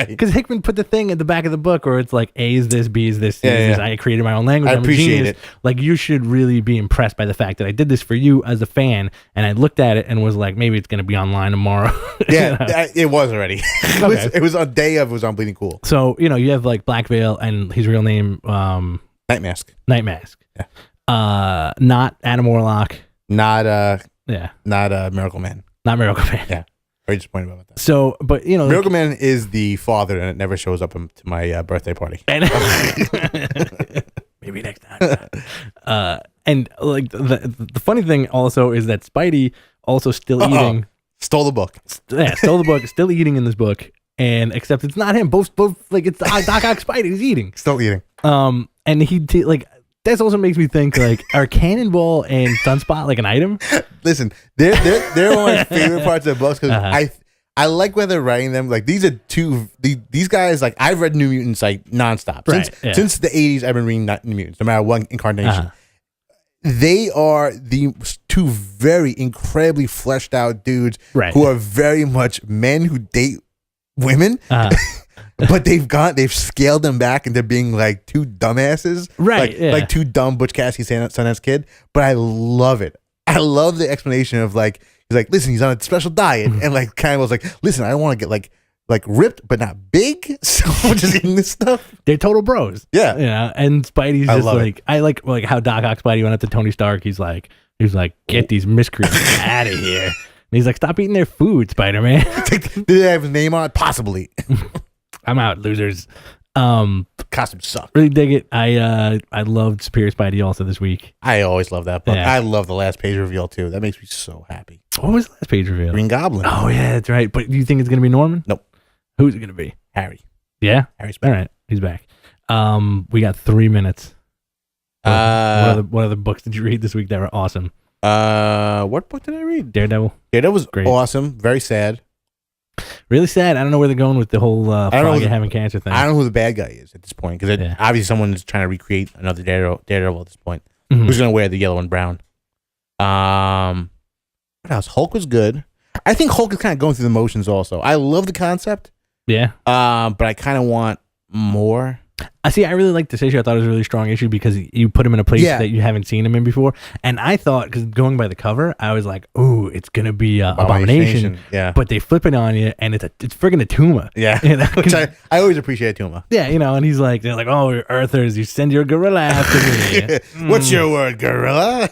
Because Hickman put the thing at the back of the book where it's like A is this, B is this, C is this. I created my own language. I appreciate it. Like you should really be impressed by the fact that I did this for you as a fan, and I looked at it and was like, maybe it's gonna be online tomorrow. It was already. It was on day of. It was on Bleeding Cool. So you have like Black Veil and his real name Night Mask. Yeah. Not Adam Warlock. Not Miracle Man. Not Miracle Man. Yeah. Very disappointed about that. So, but Miracle Man is the father, and it never shows up to my birthday party. Maybe next time. And like the funny thing also is that Spidey also still eating. Stole the book. Stole the book. Still eating in this book, and except it's not him. Both like it's Doc Ock Spidey. He's eating. Still eating. And he like. That also makes me think like, are Cannonball and Sunspot like an item? Listen, they're one of my favorite parts of the books because I like where they're writing them. Like these are these guys. Like I've read New Mutants like nonstop since the 80s. I've been reading New Mutants, no matter what incarnation. They are the two very incredibly fleshed out dudes who are very much men who date women. but they've scaled them back into being like two dumbasses, Right, Like two dumb Butch Cassidy Sundance Kid. But I love it. I love the explanation of like he's like, listen, he's on a special diet, and like kind of was like, listen, I don't want to get like ripped but not big, so I'm just eating this stuff. They're total bros. Yeah, and Spidey's I just love like, I like how Doc Ock Spidey went up to Tony Stark. He's like, get these miscreants out of here. And he's like, stop eating their food, Spider-Man. Did they have his name on it? Possibly. I'm out, losers. Costumes suck. Really dig it. I loved Superior Spidey also this week. I always love that book. Yeah. I love the last page reveal too. That makes me so happy. What was the last page reveal? Green Goblin. Oh yeah, that's right. But do you think it's gonna be Norman? Nope. Who's it gonna be? Harry. Yeah. Harry's back. All right, he's back. We got 3 minutes. What other books did you read this week that were awesome? What book did I read? Daredevil. Yeah, that was Great. awesome. Very sad. Really sad. I don't know where they're going with the whole Foggy having cancer thing. I don't know who the bad guy is at this point because obviously someone is trying to recreate another Daredevil at this point. Mhm. Who's going to wear the yellow and brown? What else? Hulk was good. I think Hulk is kind of going through the motions also. I love the concept. Yeah. But I kind of want more. I see. I really like this issue. I thought it was a really strong issue because you put him in a place that you haven't seen him in before. And I thought, because going by the cover, I was like, "Ooh, it's gonna be Abomination." Yeah, but they flip it on you, and it's friggin' a Tuma. Yeah, you know? which I always appreciate Tuma. Yeah, and he's like, they're like, "Oh, Earthers, you send your gorilla after me." What's your word, gorilla?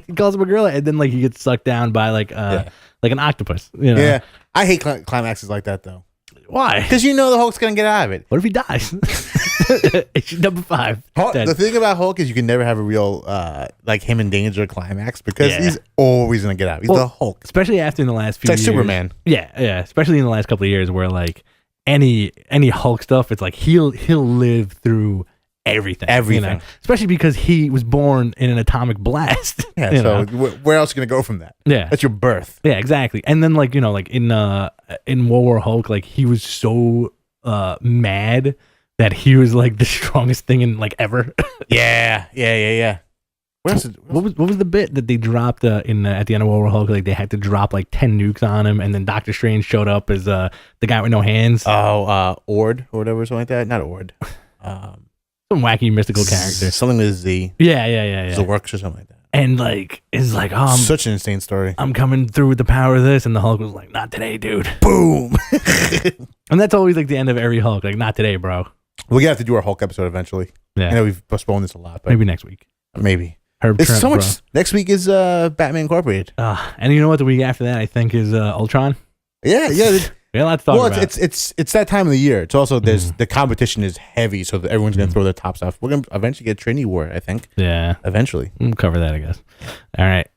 He calls him a gorilla, and then like he gets sucked down by like an octopus. Yeah, I hate climaxes like that though. Why? Because the Hulk's gonna get out of it. What if he dies? Issue number 5. The thing about Hulk is you can never have a real like him in danger climax because he's always gonna get out. He's the Hulk, especially after in the last few years. It's like Superman. Yeah. Especially in the last couple of years, where like any Hulk stuff, it's like he'll live through everything. Especially because he was born in an atomic blast. Yeah. So where else are you gonna go from that? Yeah, that's your birth. Yeah, exactly. And then like like in World War Hulk, like he was so mad that he was like the strongest thing in like ever. Yeah. What was the bit that they dropped at the end of World War Hulk? Like they had to drop like 10 nukes on him, and then Doctor Strange showed up as the guy with no hands. Ord or whatever, something like that. Not Ord. Some wacky mystical character. Something with Z. Yeah. Zorks or something like that. And like it's like, oh, such an insane story. I'm coming through with the power of this, and the Hulk was like, "Not today, dude." Boom. And that's always like the end of every Hulk. Like, not today, bro. We're gonna have to do our Hulk episode eventually. Yeah. I know we've postponed this a lot, but maybe next week. Maybe. There's so much. Bro. Next week is Batman Incorporated. And you know what? The week after that, I think is Ultron. Yeah. We got a lot to talk about. Well, it's that time of the year. It's also the competition is heavy, so everyone's gonna throw their tops off. We're gonna eventually get Trinity War, I think. Yeah. Eventually. We'll cover that, I guess. All right.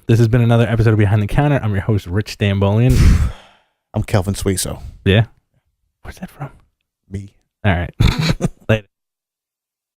This has been another episode of Behind the Counter. I'm your host, Rich Stambolian. I'm Kelvin Suiso. Yeah. Where's that from? Me. All right.